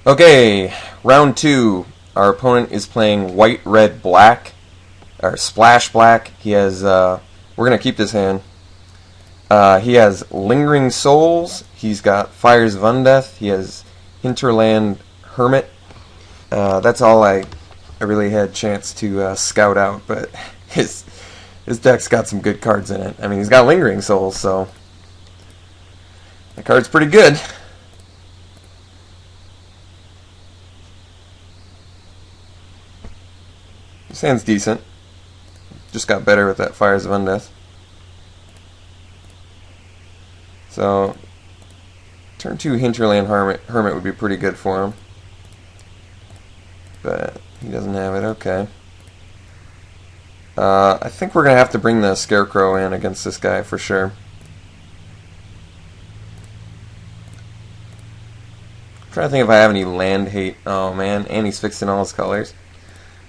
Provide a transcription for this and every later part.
Okay, round two. Our opponent is playing white, red, black, or splash black. He has. We're gonna keep this hand. He has Lingering Souls. He's got Fires of Undeath. He has Hinterland Hermit. That's all I really had chance to scout out. But his deck's got some good cards in it. I mean, he's got Lingering Souls, so that card's pretty good. This hand's decent. Just got better with that Fires of Undeath. So, turn 2 Hinterland Hermit would be pretty good for him. But he doesn't have it, okay. I think we're going to have to bring the Scarecrow in against this guy for sure. I'm trying to think if I have any land hate. Oh man, and he's fixing all his colors.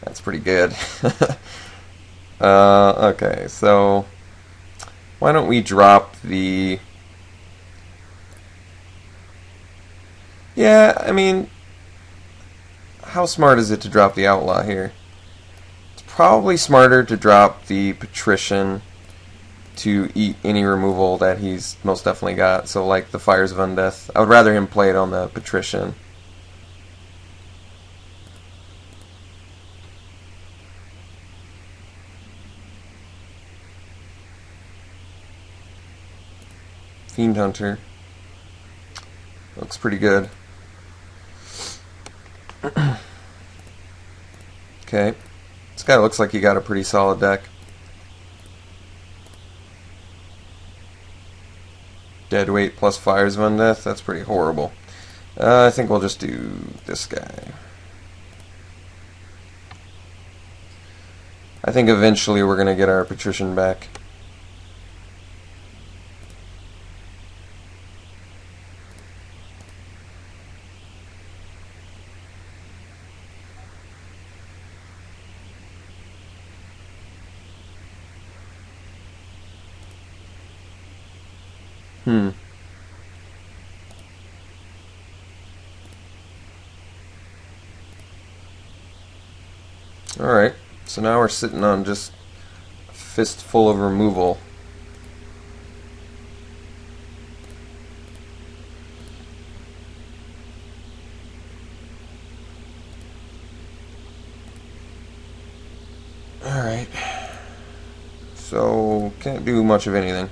That's pretty good. Okay, so why don't we drop the... Yeah, I mean, how smart is it to drop the Outlaw here? It's probably smarter to drop the Patrician to eat any removal that he's most definitely got. So like the Fires of Undeath. I would rather him play it on the Patrician. Fiend Hunter. Looks pretty good. Okay. This guy looks like he got a pretty solid deck. Deadweight plus Fires of Undeath. That's pretty horrible. I think we'll just do this guy. I think eventually we're going to get our Patrician back. Alright, so now we're sitting on just a fistful of removal. Alright, so can't do much of anything.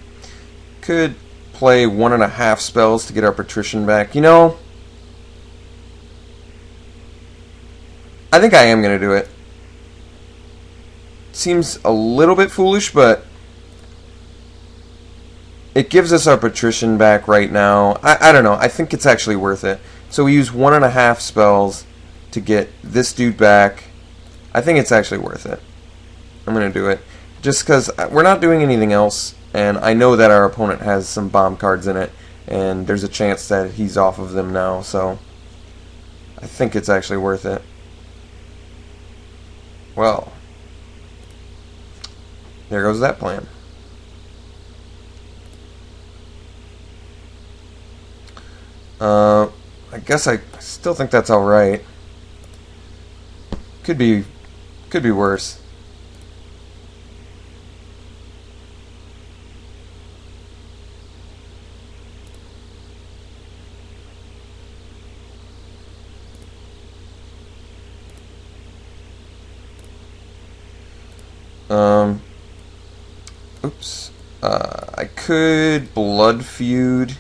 Could play 1.5 spells to get our Patrician back. You know, I think I am going to do it. Seems a little bit foolish, but it gives us our Patrician back right now. I don't know. I think it's actually worth it. So we use 1.5 spells to get this dude back. I think it's actually worth it. I'm going to do it. Just because we're not doing anything else, and I know that our opponent has some bomb cards in it, and there's a chance that he's off of them now, so I think it's actually worth it. Well, there goes that plan. I guess I still think that's alright. Could be worse. Oops. I could Blood Feud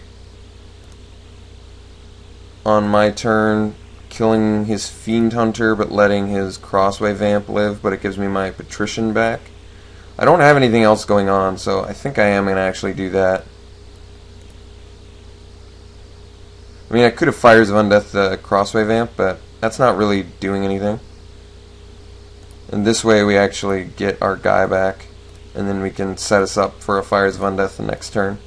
on my turn, killing his Fiend Hunter but letting his Crossway Vamp live, but it gives me my Patrician back. I don't have anything else going on, so I think I am going to actually do that. I mean, I could have Fires of Undeath the Crossway Vamp, but that's not really doing anything. And this way we actually get our guy back, and then we can set us up for a Fires of Undeath the next turn.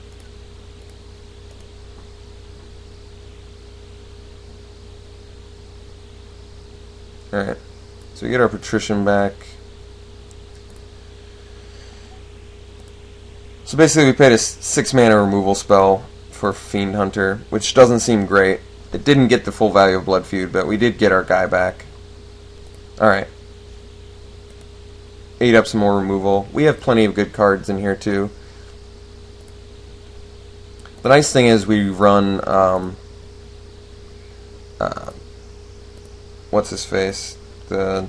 Alright, so we get our Patrician back. So basically we paid a 6 mana removal spell for Fiend Hunter, which doesn't seem great. It didn't get the full value of Blood Feud, but we did get our guy back. Alright. Ate up some more removal. We have plenty of good cards in here, too. The nice thing is we run, what's his face? The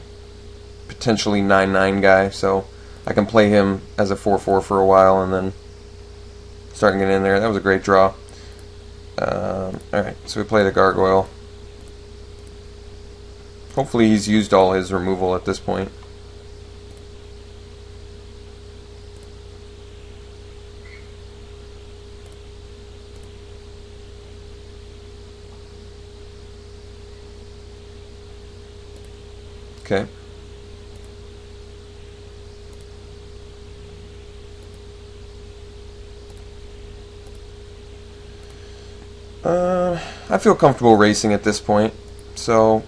potentially 9/9 guy, so I can play him as a 4/4 for a while and then start getting in there. That was a great draw. Alright, so we play the Gargoyle. Hopefully he's used all his removal at this point. Okay. I feel comfortable racing at this point, so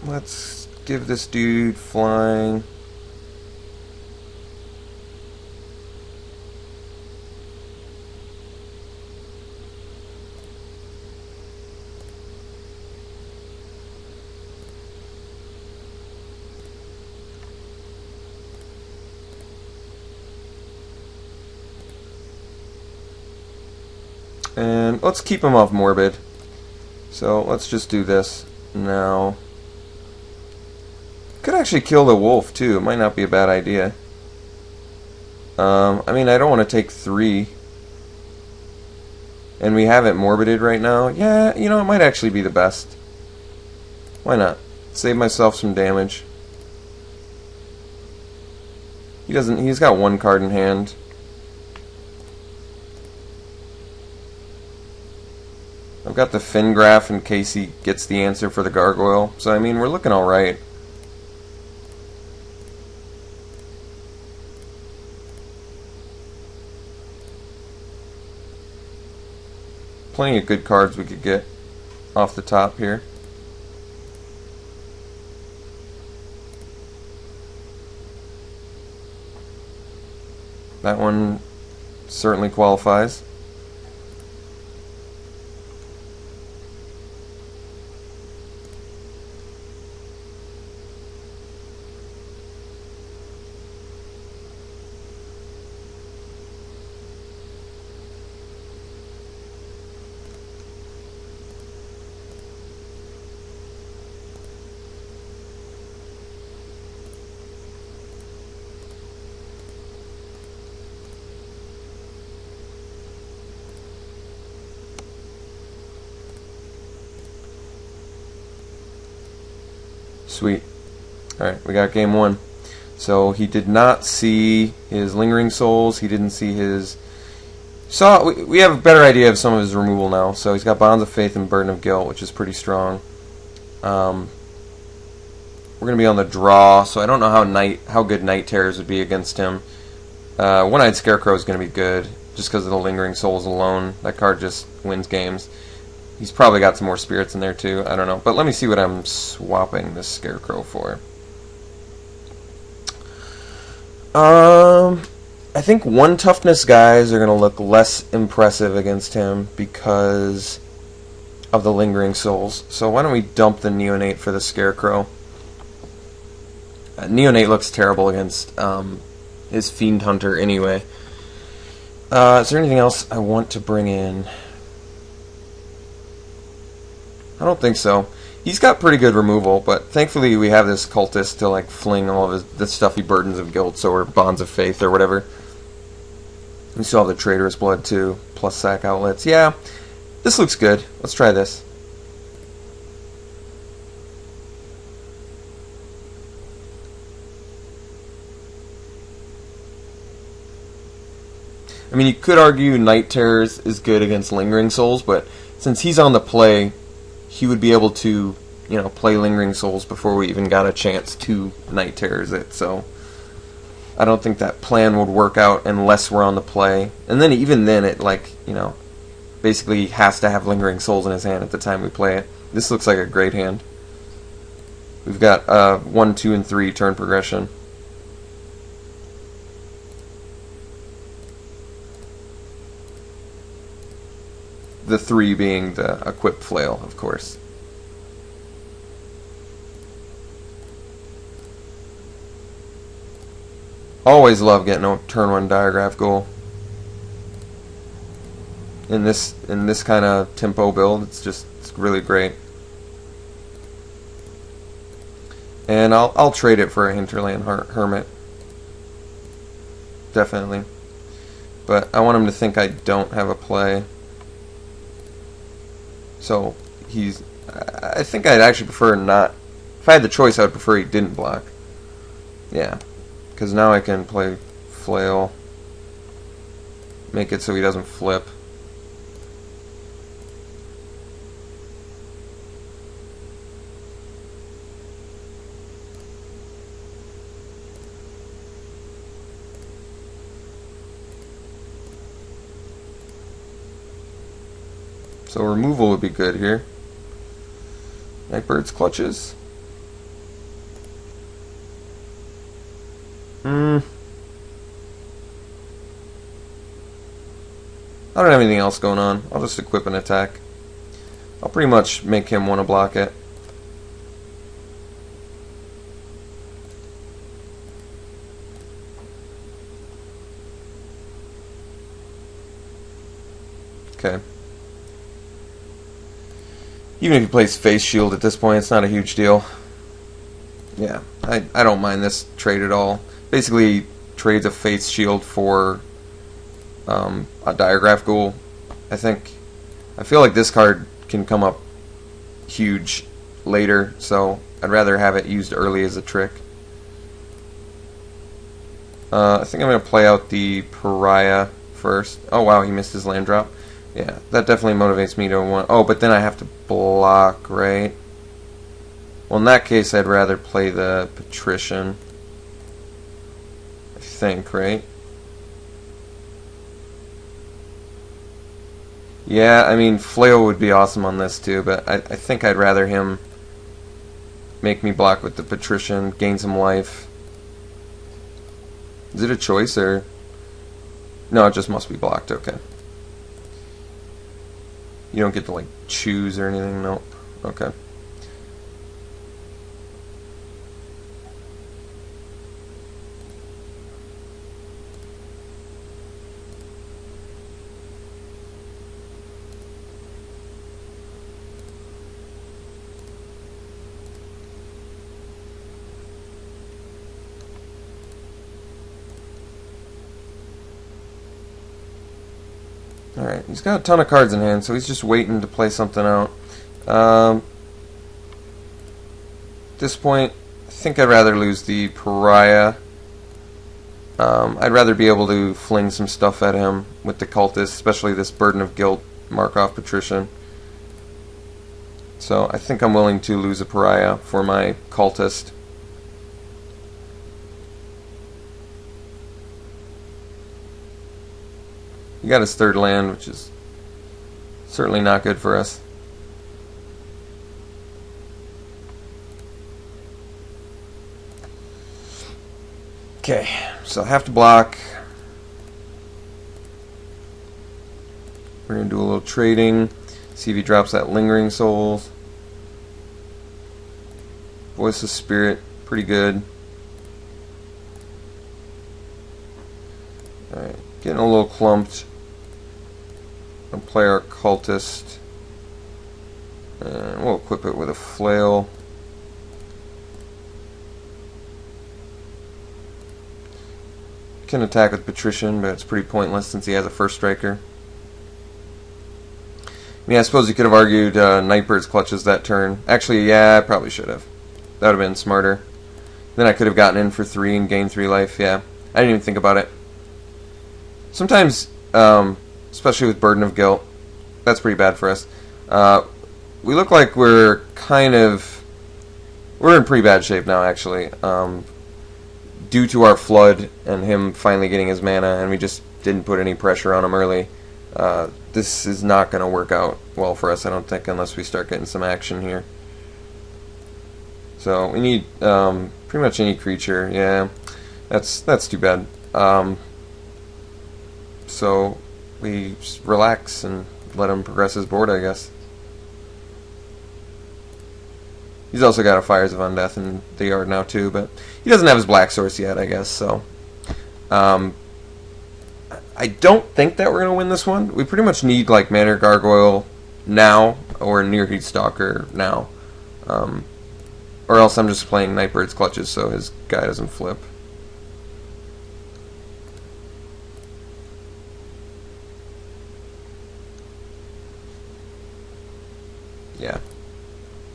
let's give this dude flying. And let's keep him off Morbid. So let's just do this now. Could actually kill the wolf too. It might not be a bad idea. I mean, I don't want to take 3. And we have it morbided right now. Yeah, you know, it might actually be the best. Why not? Save myself some damage. He's got 1 card in hand. I've got the Fingraph in case he gets the answer for the Gargoyle. So, I mean, we're looking alright. Plenty of good cards we could get off the top here. That one certainly qualifies. Sweet. Alright, we got game 1. So he did not see his Lingering Souls. He didn't see his... We have a better idea of some of his removal now. So he's got Bonds of Faith and Burden of Guilt, which is pretty strong. We're going to be on the draw, so I don't know how good Night Terrors would be against him. One-Eyed Scarecrow is going to be good, just because of the Lingering Souls alone. That card just wins games. He's probably got some more spirits in there too. I don't know. But let me see what I'm swapping this Scarecrow for. I think 1 toughness guys are going to look less impressive against him because of the Lingering Souls. So why don't we dump the Neonate for the Scarecrow? Neonate looks terrible against his Fiend Hunter anyway. Is there anything else I want to bring in? I don't think so. He's got pretty good removal, but thankfully we have this Cultist to like fling all of the stuffy Burdens of Guilt, or Bonds of Faith, or whatever. We still have the Traitorous Blood too, plus sack outlets. Yeah, this looks good. Let's try this. I mean, you could argue Night Terrors is good against Lingering Souls, but since he's on the play, he would be able to, you know, play Lingering Souls before we even got a chance to Night Terrors it. So I don't think that plan would work out unless we're on the play. And then even then, it, like, you know, basically has to have Lingering Souls in his hand at the time we play it. This looks like a great hand. We've got 1, 2, and 3 turn progression. the 3 being the equipped flail, of course. Always love getting a turn 1 diagraph goal. In this kind of tempo build, it's really great. And I'll trade it for a Hinterland Hermit. Definitely. But I want him to think I don't have a play. So I think I'd actually prefer not. If I had the choice, I would prefer he didn't block. Yeah. Because now I can play flail. Make it so he doesn't flip. So removal would be good here. Nightbird's clutches. I don't have anything else going on. I'll just equip an attack. I'll pretty much make him want to block it. Okay. Even if he plays face shield at this point, it's not a huge deal. Yeah, I don't mind this trade at all. Basically, trades a face shield for a diagraph ghoul. I feel like this card can come up huge later, so I'd rather have it used early as a trick. I think I'm going to play out the Pariah first. Oh wow, he missed his land drop. Yeah, that definitely motivates me to want... Oh, but then I have to block, right? Well, in that case, I'd rather play the Patrician. I think, right? Yeah, I mean, Flail would be awesome on this too, but I think I'd rather him make me block with the Patrician, gain some life. Is it a choice, or... No, it just must be blocked, okay. You don't get to, like, choose or anything? Nope. Okay. Alright, he's got a ton of cards in hand, so he's just waiting to play something out. At this point, I think I'd rather lose the Pariah. I'd rather be able to fling some stuff at him with the Cultist, especially this Burden of Guilt Markov Patrician. So I think I'm willing to lose a Pariah for my Cultist. He got his third land, which is certainly not good for us. Okay, so I have to block. We're going to do a little trading. See if he drops that Lingering Souls. Voice of Spirit, pretty good. Alright, getting a little clumped. I'll play our Cultist. And we'll equip it with a Flail. Can attack with Patrician, but it's pretty pointless since he has a first striker. I mean, I suppose you could have argued Nightbird's clutches that turn. Actually, yeah, I probably should have. That would have been smarter. Then I could have gotten in for 3 and gained 3 life, yeah. I didn't even think about it. Sometimes, especially with Burden of Guilt, that's pretty bad for us. We look like we're in pretty bad shape now, actually. Due to our flood and him finally getting his mana, and we just didn't put any pressure on him early. This is not going to work out well for us, I don't think, unless we start getting some action here. So we need pretty much any creature. Yeah, that's too bad. So we just relax and let him progress his board, I guess. He's also got a Fires of Undeath in the yard now too, but he doesn't have his black source yet, I guess. So, I don't think that we're gonna win this one. We pretty much need like Manor Gargoyle now or Nearheat Stalker now, or else I'm just playing Nightbird's Clutches so his guy doesn't flip. Yeah.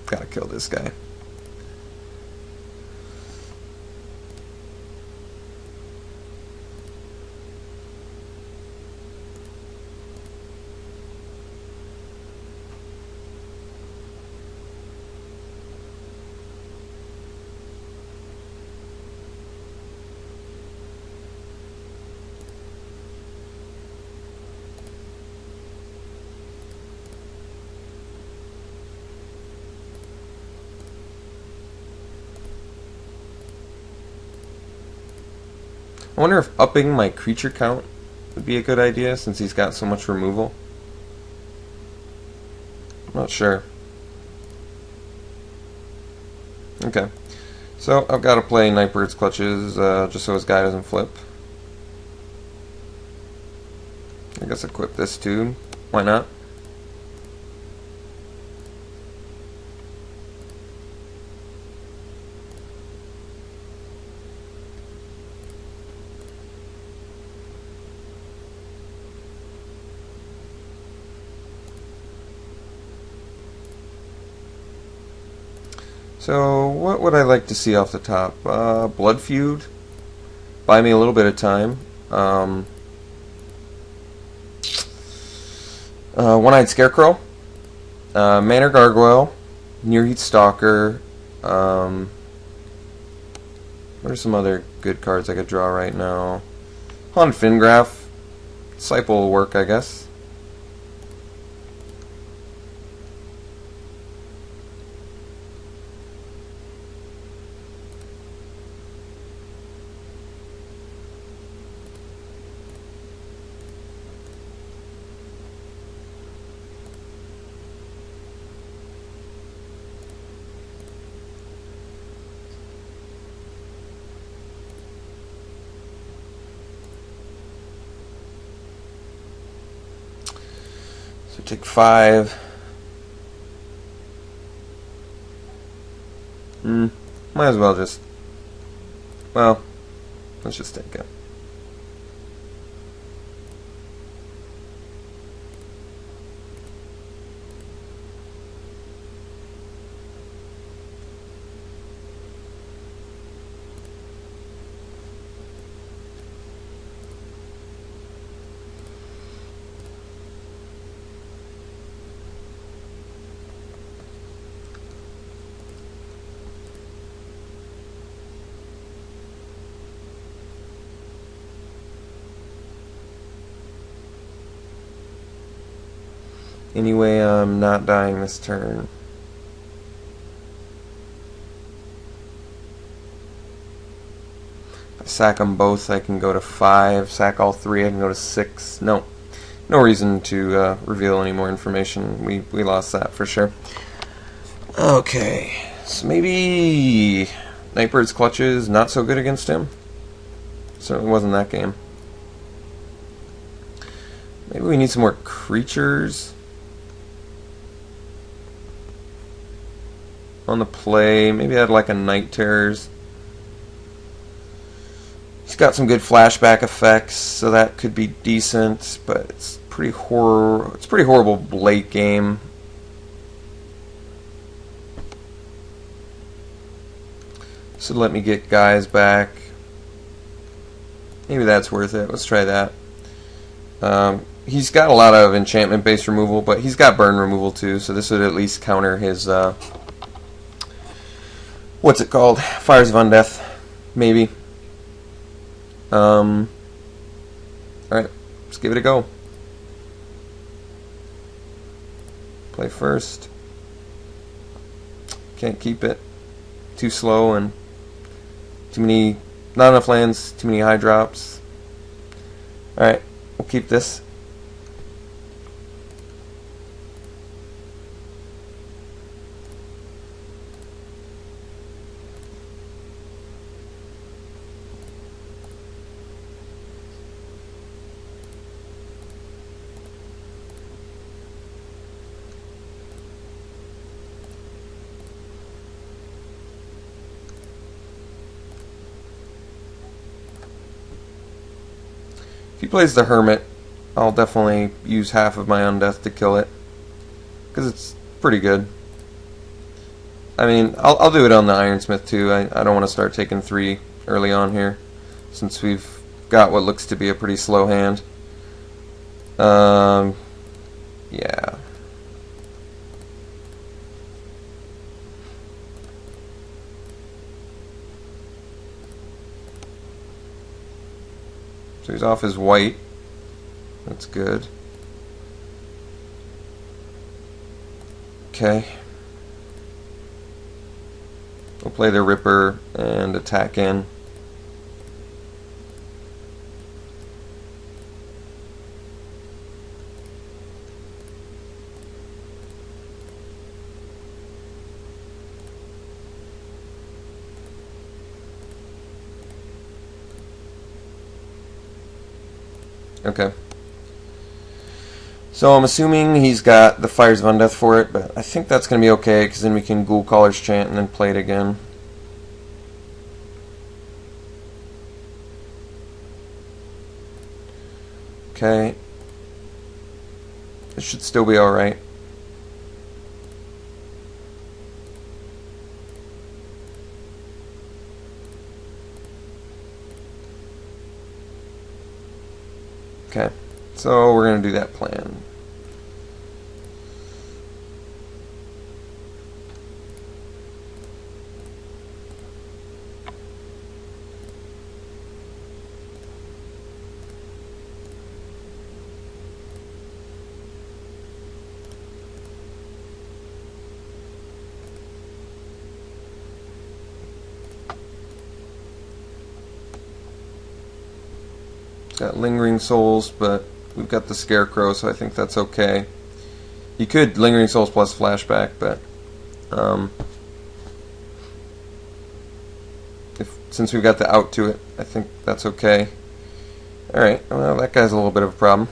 Gotta kill this guy. I wonder if upping my creature count would be a good idea since he's got so much removal. I'm not sure. Okay. So I've got to play Nightbird's Clutches just so his guy doesn't flip. I guess equip this too. Why not? So, what would I like to see off the top? Blood Feud. Buy me a little bit of time. One-Eyed Scarecrow. Manor Gargoyle. Nearheat Stalker. What are some other good cards I could draw right now? Haunted Fingraph. Disciple will work, I guess. So take 5. Might as well just... Well, let's just take it. Anyway, I'm not dying this turn. If I sack them both, I can go to 5. Sack all 3, I can go to 6. No reason to reveal any more information. We lost that for sure. Okay, so maybe Nightbird's Clutches not so good against him. Certainly wasn't that game. Maybe we need some more creatures on the play. Maybe add like a Night Terrors. He's got some good flashback effects, so that could be decent, but it's pretty horrible late game. So let me get guys back. Maybe that's worth it. Let's try that. He's got a lot of enchantment-based removal, but he's got burn removal too, so this would at least counter his what's it called? Fires of Undeath, maybe. Alright, let's give it a go. Play first. Can't keep it. Too slow and not enough lands, too many high drops. Alright, we'll keep this. If he plays the Hermit, I'll definitely use half of my Undeath to kill it, because it's pretty good. I mean, I'll do it on the Ironsmith too. I don't want to start taking 3 early on here, since we've got what looks to be a pretty slow hand. Yeah. So he's off his white. That's good. Okay. We'll play the Ripper and attack in. Okay. So I'm assuming he's got the Fires of Undeath for it, but I think that's going to be okay, because then we can Ghoul Caller's Chant and then play it again. Okay. It should still be alright. Okay. So we're going to do that plan. Got Lingering Souls, but we've got the Scarecrow, so I think that's okay. You could Lingering Souls plus Flashback, but since we've got the out to it, I think that's okay. Alright, well, that guy's a little bit of a problem.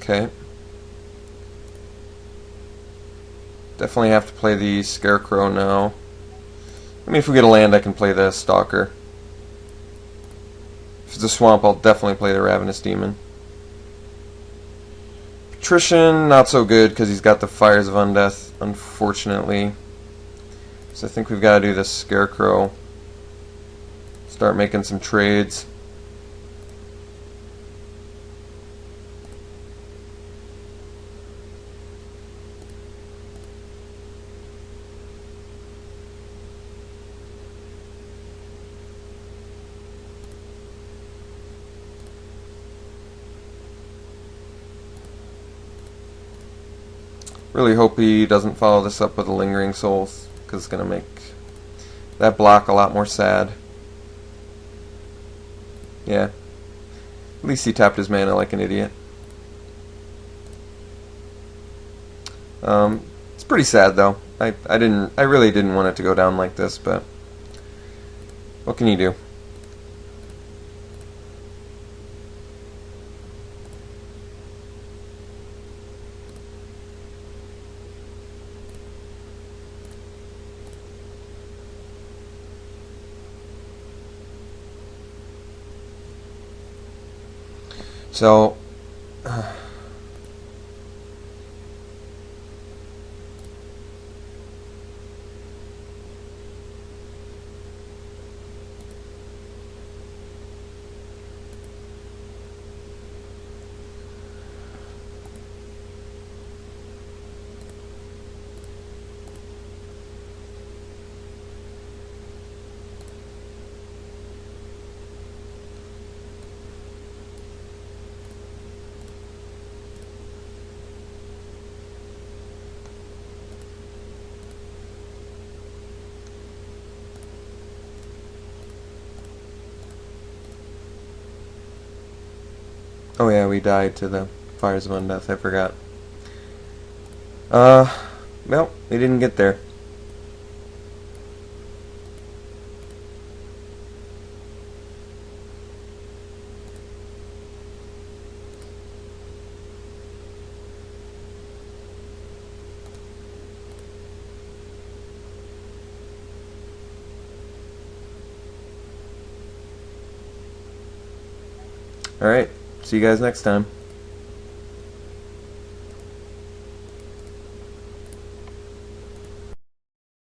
Okay. Definitely have to play the Scarecrow now. I mean, if we get a land, I can play the Stalker. If it's a swamp, I'll definitely play the Ravenous Demon. Patrician, not so good, because he's got the Fires of Undeath, unfortunately. So I think we've got to do the Scarecrow. Start making some trades. Really hope he doesn't follow this up with a Lingering Souls, because it's going to make that block a lot more sad. Yeah. At least he tapped his mana like an idiot. It's pretty sad though. I really didn't want it to go down like this, but what can you do? So, oh yeah, we died to the Fires of Undeath, I forgot. Well, we didn't get there. Alright, see you guys next time.